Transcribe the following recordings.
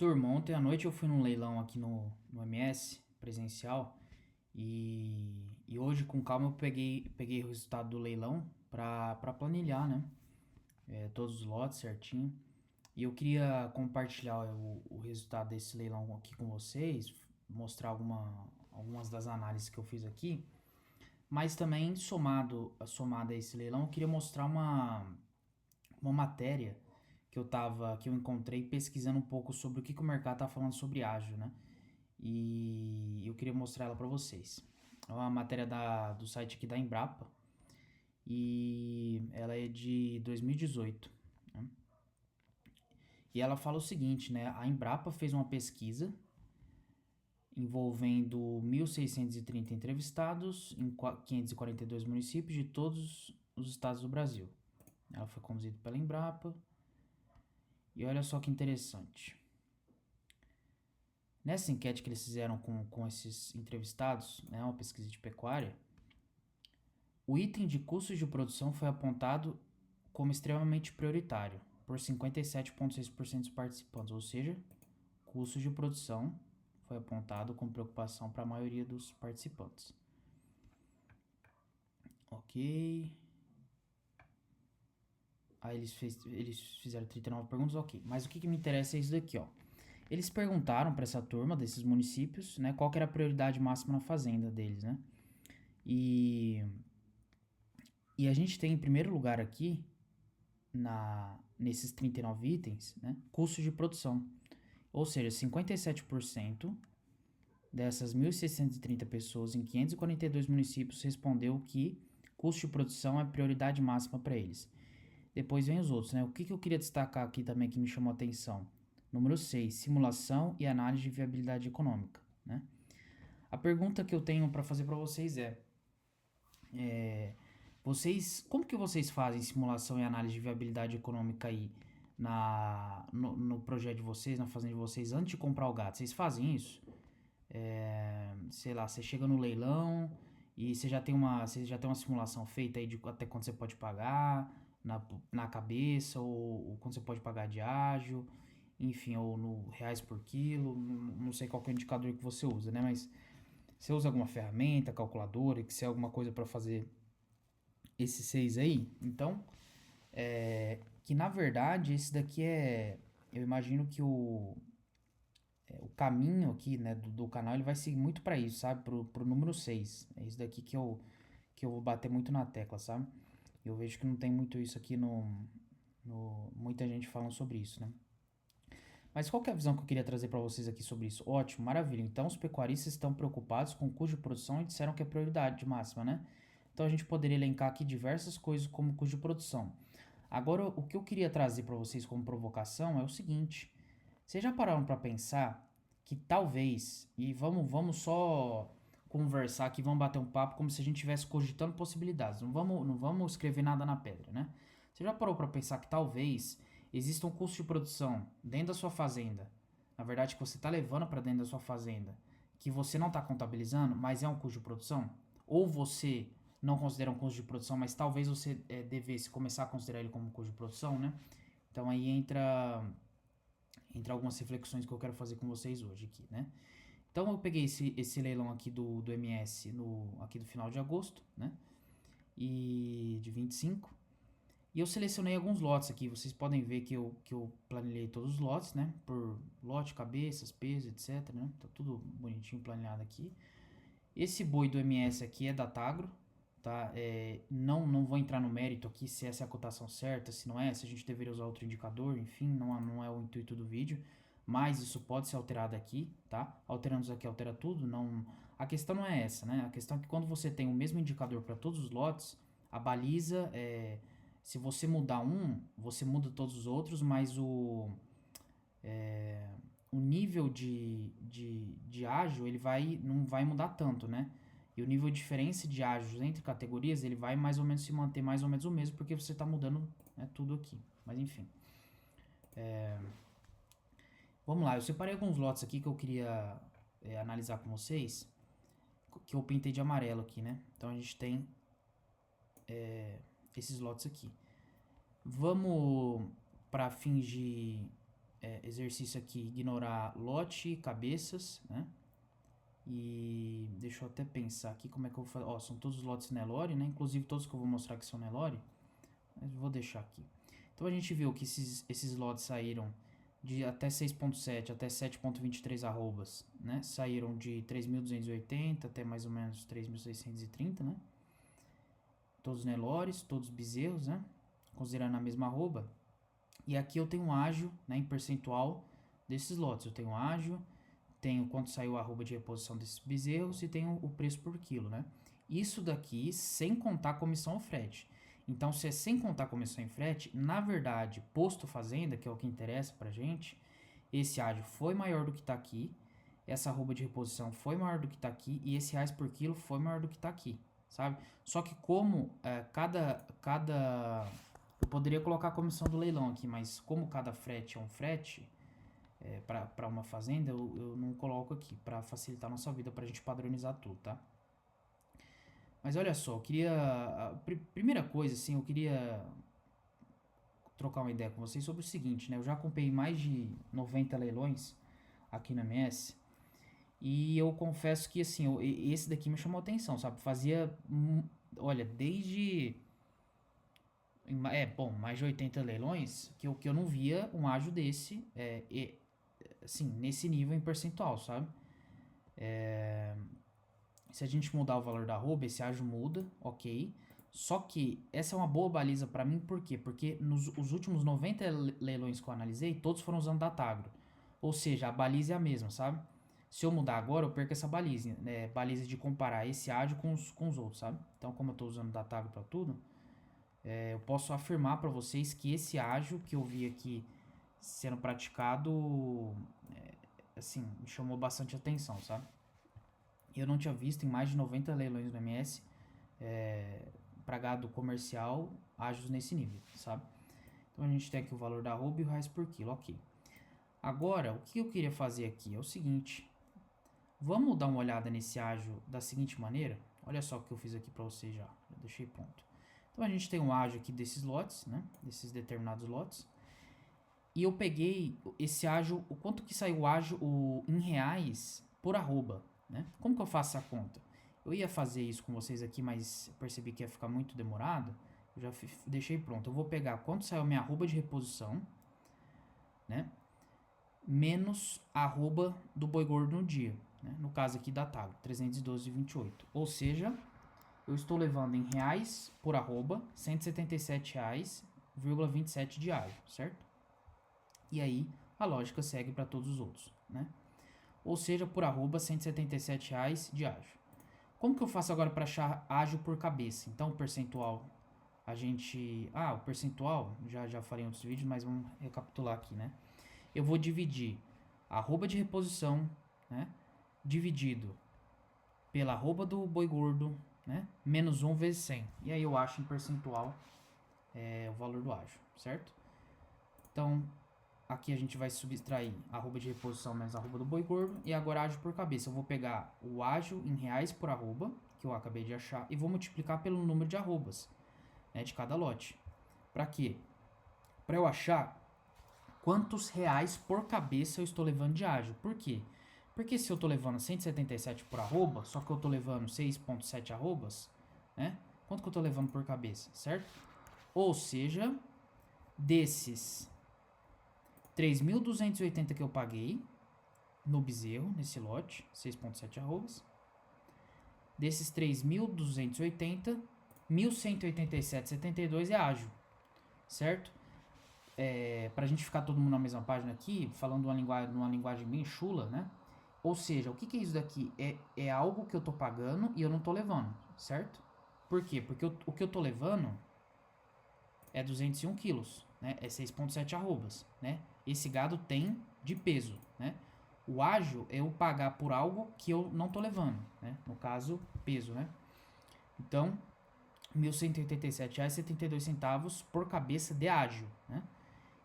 Turma, ontem à noite eu fui num leilão aqui no MS, presencial, e hoje com calma eu peguei o resultado do leilão pra planilhar, né? Todos os lotes certinho. E eu queria compartilhar o resultado desse leilão aqui com vocês, mostrar algumas das análises que eu fiz aqui, mas também somado a esse leilão, eu queria mostrar uma matéria que eu encontrei pesquisando um pouco sobre o que o mercado tá falando sobre ágil, né? E eu queria mostrar ela para vocês. É uma matéria do site aqui da Embrapa e ela é de 2018. Né? E ela fala o seguinte, né? A Embrapa fez uma pesquisa envolvendo 1.630 entrevistados em 542 municípios de todos os estados do Brasil. Ela foi conduzida pela Embrapa. E olha só que interessante. Nessa enquete que eles fizeram com esses entrevistados, né, uma pesquisa de pecuária, o item de custos de produção foi apontado como extremamente prioritário por 57,6% dos participantes, ou seja, custos de produção foi apontado como preocupação para a maioria dos participantes. Ok. Aí eles fizeram 39 perguntas, ok. Mas o que me interessa é isso daqui, ó. Eles perguntaram para essa turma desses municípios, né, qual que era a prioridade máxima na fazenda deles, né? E, e a gente tem em primeiro lugar aqui, nesses 39 itens, né, custo de produção. Ou seja, 57% dessas 1.630 pessoas em 542 municípios respondeu que custo de produção é prioridade máxima para eles. Depois vem os outros, né? O que eu queria destacar aqui também que me chamou a atenção? Número 6, simulação e análise de viabilidade econômica, né? A pergunta que eu tenho para fazer para vocês como que vocês fazem simulação e análise de viabilidade econômica aí no projeto de vocês, na fazenda de vocês, antes de comprar o gado? Vocês fazem isso? Sei lá, você chega no leilão e você já tem uma simulação feita aí de até quanto você pode pagar na cabeça, ou quanto você pode pagar de ágio, enfim, ou no reais por quilo, não sei qual que é o indicador que você usa, né? Mas você usa alguma ferramenta, calculadora, Excel, alguma coisa para fazer esses seis aí? Então, que na verdade esse daqui eu imagino que o caminho aqui, né, do canal, ele vai seguir muito para isso, sabe? Pro número 6. É isso daqui que eu vou bater muito na tecla, sabe? Eu vejo que não tem muito isso aqui muita gente falando sobre isso, né? Mas qual que é a visão que eu queria trazer para vocês aqui sobre isso? Ótimo, maravilha. Então os pecuaristas estão preocupados com o custo de produção e disseram que é prioridade máxima, né? Então a gente poderia elencar aqui diversas coisas como custo de produção. Agora, o que eu queria trazer para vocês como provocação é o seguinte: vocês já pararam para pensar que talvez, e vamos só conversar aqui, vamos bater um papo como se a gente estivesse cogitando possibilidades, não vamos escrever nada na pedra, né? Você já parou para pensar que talvez exista um custo de produção dentro da sua fazenda, na verdade que você está levando para dentro da sua fazenda, que você não está contabilizando, mas é um custo de produção? Ou você não considera um custo de produção, mas talvez você devesse começar a considerar ele como um custo de produção, né? Então aí entra algumas reflexões que eu quero fazer com vocês hoje aqui, né? Então eu peguei esse leilão aqui do MS aqui do final de agosto, né? E de 25. E eu selecionei alguns lotes aqui. Vocês podem ver que eu planilhei todos os lotes, né? Por lote, cabeças, peso, etc, né? Tá tudo bonitinho planilhado aqui. Esse boi do MS aqui é da Tagro, tá? Não vou entrar no mérito aqui se essa é a cotação certa, se não é, se a gente deveria usar outro indicador, enfim, não é o intuito do vídeo, mas isso pode ser alterado aqui, tá? Alterando isso aqui altera tudo, não. A questão não é essa, né? A questão é que quando você tem o mesmo indicador para todos os lotes, a baliza se você mudar um, você muda todos os outros, mas o nível de ágio ele não vai mudar tanto, né? E o nível de diferença de ágios entre categorias ele vai mais ou menos se manter mais ou menos o mesmo, porque você está mudando, né, tudo aqui. Mas enfim. Vamos lá, eu separei alguns lotes aqui que eu queria analisar com vocês, que eu pintei de amarelo aqui, né? Então a gente tem esses lotes aqui. Vamos, para fins exercício aqui, ignorar lote e cabeças, né? E deixa eu até pensar aqui como é que eu vou fazer. Ó, são todos os lotes Nelore, né? Inclusive todos que eu vou mostrar que são Nelore. Mas vou deixar aqui. Então a gente viu que esses lotes saíram de até 6.7 até 7.23 arrobas, né? Saíram de 3.280 até mais ou menos 3.630, né? Todos Nelores, todos bezerros, né? Considerando a mesma arroba. E aqui eu tenho um ágio, né, em percentual desses lotes. Eu tenho ágio, tenho quanto saiu a arroba de reposição desses bezerros e tenho o preço por quilo, né? Isso daqui sem contar a comissão ou frete. Então, se é sem contar a comissão e frete, na verdade, posto fazenda, que é o que interessa pra gente, esse ágio foi maior do que tá aqui, essa arroba de reposição foi maior do que tá aqui e esse reais por quilo foi maior do que tá aqui, sabe? Só que como eu poderia colocar a comissão do leilão aqui, mas como cada frete é um frete, para uma fazenda, eu não coloco aqui, para facilitar a nossa vida, para a gente padronizar tudo, tá? Mas olha só, eu queria... primeira coisa, assim, eu queria trocar uma ideia com vocês sobre o seguinte, né? Eu já acompanhei mais de 90 leilões aqui na MS, e eu confesso que, assim, esse daqui me chamou a atenção, sabe? Fazia, olha, desde... mais de 80 leilões que eu não via um ágio desse, assim, nesse nível em percentual, sabe? Se a gente mudar o valor da arroba, esse ágio muda, ok. Só que essa é uma boa baliza para mim, por quê? Porque os últimos 90 leilões que eu analisei, todos foram usando Datagro. Ou seja, a baliza é a mesma, sabe? Se eu mudar agora, eu perco essa baliza, né? Baliza de comparar esse ágio com os outros, sabe? Então, como eu estou usando Datagro para tudo, eu posso afirmar para vocês que esse ágio que eu vi aqui sendo praticado, assim, me chamou bastante atenção, sabe? Eu não tinha visto em mais de 90 leilões do MS para gado comercial ágios nesse nível, sabe? Então a gente tem aqui o valor da arroba e o reais por quilo, ok. Agora, o que eu queria fazer aqui é o seguinte, vamos dar uma olhada nesse ágio da seguinte maneira. Olha só o que eu fiz aqui para vocês já deixei pronto. Então a gente tem um ágio aqui desses lotes, né? Desses determinados lotes. E eu peguei esse ágio, o quanto que saiu o ágio em reais por arroba, né? Como que eu faço essa conta? Eu ia fazer isso com vocês aqui, mas percebi que ia ficar muito demorado. Eu já deixei pronto. Eu vou pegar quanto saiu a minha arroba de reposição, né? Menos a arroba do boi gordo no dia, né? No caso aqui da Tago, 312,28. Ou seja, eu estou levando em reais por arroba, R$ 177,27 de ágio, certo? E aí, a lógica segue para todos os outros, né? Ou seja, por arroba, R$ 177,00 de ágio. Como que eu faço agora para achar ágio por cabeça? Então, o percentual, a gente... o percentual, já falei em outros vídeos, mas vamos recapitular aqui, né? Eu vou dividir a arroba de reposição, né? Dividido pela arroba do boi gordo, né? Menos 1 vezes 100. E aí eu acho em percentual o valor do ágio, certo? Então, aqui a gente vai subtrair a arroba de reposição menos a arroba do boi gordo. E agora ágio por cabeça. Eu vou pegar o ágio em reais por arroba, que eu acabei de achar, e vou multiplicar pelo número de arrobas, né, de cada lote. Para quê? Para eu achar quantos reais por cabeça eu estou levando de ágio. Por quê? Porque se eu estou levando 177 por arroba, só que eu estou levando 6.7 arrobas, né? Quanto que eu estou levando por cabeça, certo? Ou seja, desses 3.280 que eu paguei no bezerro, nesse lote, 6.7 arrobas. Desses 3.280, 1.187,72 é ágio, certo? Pra gente ficar todo mundo na mesma página aqui, falando numa linguagem bem chula, né? Ou seja, o que é isso daqui? É algo que eu tô pagando e eu não tô levando, certo? Por quê? Porque o que eu tô levando é 201 quilos, né? É 6.7 arrobas, né? Esse gado tem de peso, né? O ágio é eu pagar por algo que eu não tô levando, né? No caso, peso, né? Então, R$ 1.187,72 por cabeça de ágio, né?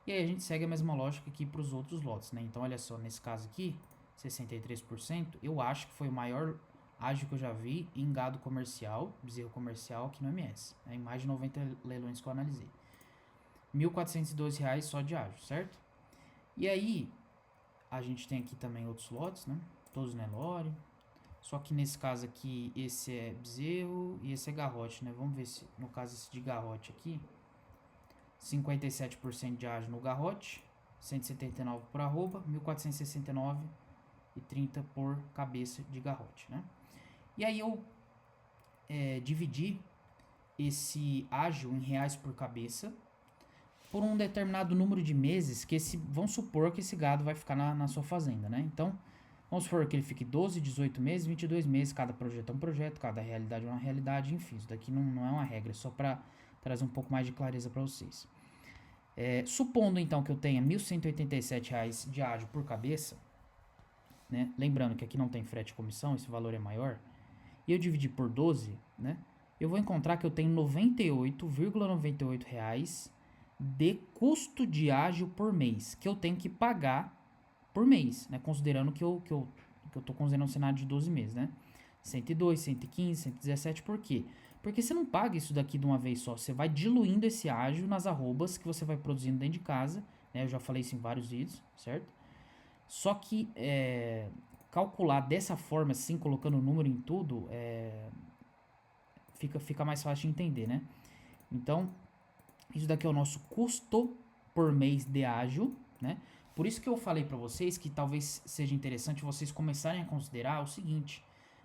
E aí a gente segue a mesma lógica aqui para os outros lotes, né? Então, olha só, nesse caso aqui, 63%, eu acho que foi o maior ágio que eu já vi em gado comercial, bezerro comercial aqui no MS, né? Em mais de 90 leilões que eu analisei. R$ 1.412 só de ágio, certo? E aí, a gente tem aqui também outros lotes, né? Todos Nelore. Só que nesse caso aqui, esse é bezerro e esse é garrote, né? Vamos ver se, no caso esse de garrote aqui, 57% de ágio no garrote, 179 por arroba, 1.469,30 por cabeça de garrote, né? E aí eu dividi esse ágio em reais por cabeça por um determinado número de meses que vamos supor que esse gado vai ficar na sua fazenda, né? Então, vamos supor que ele fique 12, 18 meses, 22 meses, cada projeto é um projeto, cada realidade é uma realidade, enfim, isso daqui não é uma regra, é só para trazer um pouco mais de clareza para vocês. Supondo então que eu tenha R$ 1.187 de ágio por cabeça, né? Lembrando que aqui não tem frete e comissão, esse valor é maior, e eu dividir por 12, né? Eu vou encontrar que eu tenho R$ 98,98 de custo de ágio por mês, que eu tenho que pagar por mês, né? Considerando que eu tô considerando um cenário de 12 meses, né? 102, 115, 117, por quê? Porque você não paga isso daqui de uma vez só, você vai diluindo esse ágio nas arrobas que você vai produzindo dentro de casa, né? Eu já falei isso em vários vídeos, certo? Só que calcular dessa forma, assim, colocando o número em tudo, fica mais fácil de entender, né? Então, isso daqui é o nosso custo por mês de ágio, né? Por isso que eu falei para vocês que talvez seja interessante vocês começarem a considerar o seguinte,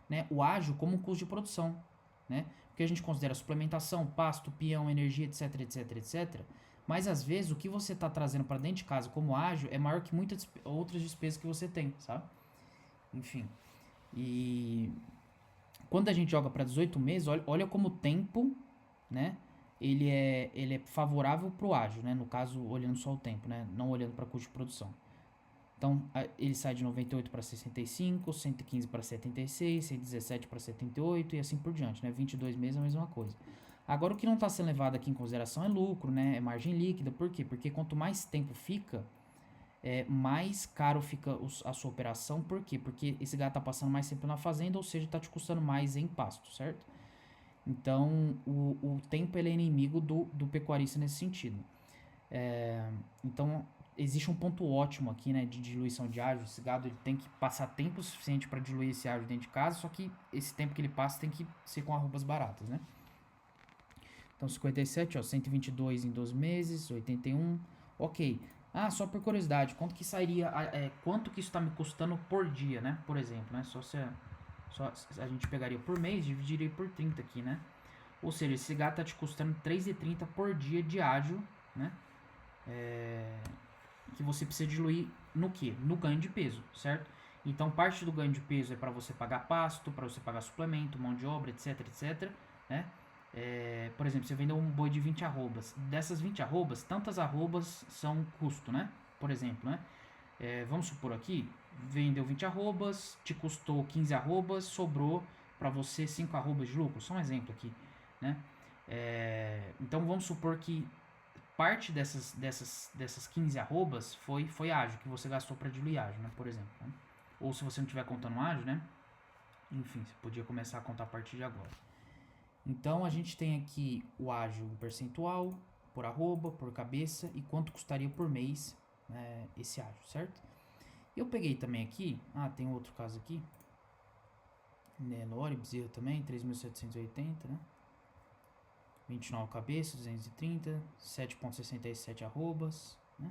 né? O ágio como um custo de produção, né? Porque a gente considera suplementação, pasto, peão, energia, etc, etc, etc. Mas às vezes o que você está trazendo para dentro de casa como ágio é maior que muitas outras despesas que você tem, sabe? Enfim. E quando a gente joga para 18 meses, olha como o tempo, né? Ele é favorável para o ágio, né? No caso, olhando só o tempo, né? Não olhando para custo de produção. Então, ele sai de 98 para 65, 115 para 76, 117 para 78 e assim por diante, né? 22 meses é a mesma coisa. Agora, o que não está sendo levado aqui em consideração é lucro, né? É margem líquida. Por quê? Porque quanto mais tempo fica, mais caro fica a sua operação. Por quê? Porque esse gado está passando mais tempo na fazenda, ou seja, está te custando mais em pasto, certo? Então, o tempo ele é inimigo do pecuarista nesse sentido. Então, existe um ponto ótimo aqui, né, de diluição de ágio. Esse gado ele tem que passar tempo suficiente para diluir esse ágio dentro de casa, só que esse tempo que ele passa tem que ser com arrobas baratas, né? Então, 57, ó, 122 em 12 meses, 81, ok. Ah, só por curiosidade, quanto que sairia, quanto que isso está me custando por dia, né? Por exemplo, né? Só a gente pegaria por mês, dividiria por 30 aqui, né? Ou seja, esse gato tá te custando R$3,30 por dia de ágio, né? Que você precisa diluir no que? No ganho de peso, certo? Então, parte do ganho de peso é para você pagar pasto, para você pagar suplemento, mão de obra, etc, etc, né? Por exemplo, você vendeu um boi de 20 arrobas. Dessas 20 arrobas, tantas arrobas são custo, né? Por exemplo, né? Vamos supor aqui, vendeu 20 arrobas, te custou 15 arrobas, sobrou para você 5 arrobas de lucro. Só um exemplo aqui, né? Então vamos supor que parte dessas 15 arrobas foi ágio, que você gastou para diluir ágio, né? Por exemplo. Né? Ou se você não estiver contando ágio, né? Enfim, você podia começar a contar a partir de agora. Então a gente tem aqui o ágio em percentual, por arroba, por cabeça e quanto custaria por mês esse ágio, certo? Eu peguei também aqui, tem outro caso aqui, Nelore, bezerro também, 3.780, né? 29 cabeças, 230, 7,67 arrobas, né?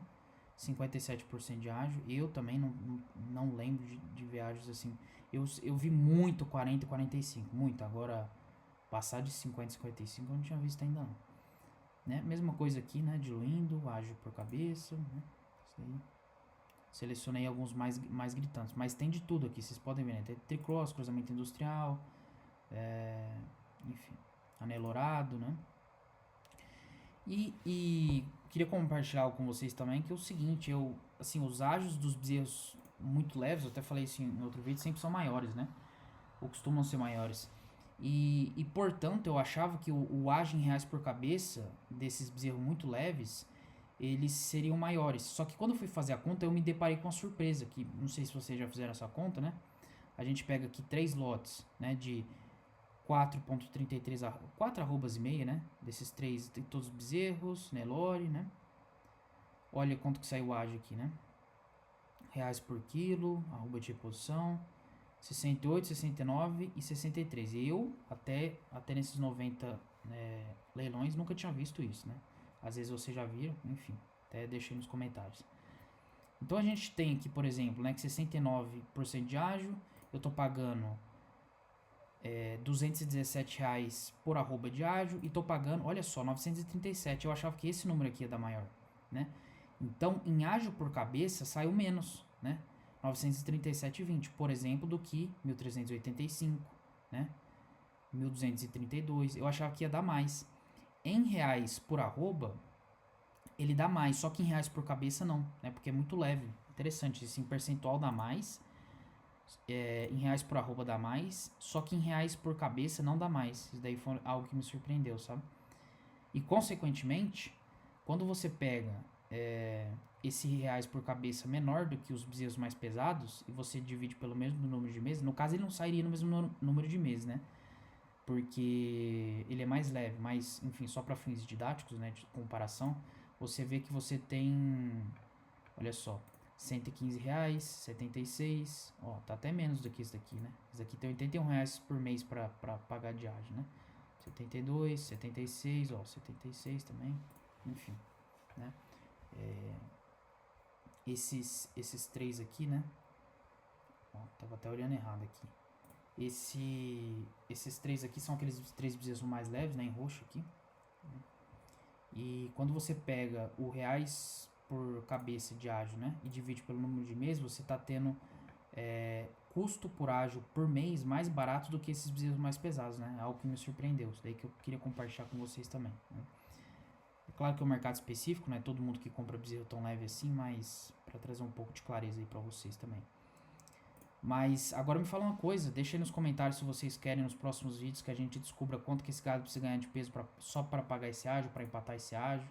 57% de ágio. Eu também não lembro de ver ágios assim. Eu vi muito 40 e 45, muito. Agora, passar de 50 e 55 eu não tinha visto ainda não. Né? Mesma coisa aqui, né? Diluindo, ágio por cabeça, né? Isso aí. Selecionei alguns mais gritantes, mas tem de tudo aqui, vocês podem ver, né? Tem tricross, cruzamento industrial, enfim, anelorado, né? E queria compartilhar algo com vocês também, que é o seguinte, os ágios dos bezerros muito leves, eu até falei isso em outro vídeo, sempre são maiores, né? Ou costumam ser maiores. E portanto, eu achava que o ágio em reais por cabeça desses bezerros muito leves, eles seriam maiores. Só que quando eu fui fazer a conta, eu me deparei com uma surpresa, que não sei se vocês já fizeram essa conta, né? A gente pega aqui 3 lotes, né, de 4,33, 4 arrobas e meia, né? Desses 3, tem todos os bezerros, Nelore, né? Olha quanto que saiu o ágio aqui, né? reais por quilo, arroba de reposição, 68, 69 e 63. Eu, até nesses 90 leilões, nunca tinha visto isso, né? Às vezes vocês já viram, enfim, até deixei nos comentários. Então a gente tem aqui, por exemplo, né, que 69% de ágio, eu tô pagando R$217 por arroba de ágio e tô pagando, olha só, 937. Eu achava que esse número aqui ia dar maior, né? Então, em ágio por cabeça, saiu menos, né? 937,20, por exemplo, do que 1.385, né? 1.232. Eu achava que ia dar mais. Em reais por arroba, ele dá mais, só que em reais por cabeça não, né? Porque é muito leve. Interessante, esse em percentual dá mais, em reais por arroba dá mais, só que em reais por cabeça não dá mais. Isso daí foi algo que me surpreendeu, sabe? E consequentemente, quando você pega esse reais por cabeça menor do que os bezerros mais pesados e você divide pelo mesmo número de meses, no caso ele não sairia no mesmo número de meses, né? Porque ele é mais leve, mas enfim, só para fins didáticos, né, de comparação, você vê que você tem, olha só, R$115, 76, ó, tá até menos do que isso daqui, né? Isso daqui tem R$81 por mês para pagar de ágio, né? 72, 76, ó, 76 também, enfim, né? Esses três aqui, né? Ó, tava até olhando errado aqui. Esses três aqui são aqueles três bezerros mais leves, né? Em roxo aqui. E quando você pega o reais por cabeça de ágio, né? E divide pelo número de meses, você tá tendo custo por ágio por mês mais barato do que esses bezerros mais pesados, né? Algo que me surpreendeu. Isso daí que eu queria compartilhar com vocês também, né? É claro que é um mercado específico, não é todo mundo que compra bezerro tão leve assim, mas para trazer um pouco de clareza aí para vocês também. Mas agora me fala uma coisa, deixa aí nos comentários se vocês querem nos próximos vídeos que a gente descubra quanto que esse gado precisa ganhar de peso só para pagar esse ágio, para empatar esse ágio,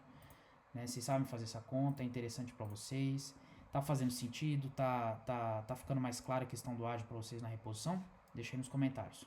né? Vocês sabem fazer essa conta, é interessante para vocês, tá fazendo sentido, tá ficando mais clara a questão do ágio para vocês na reposição? Deixa aí nos comentários.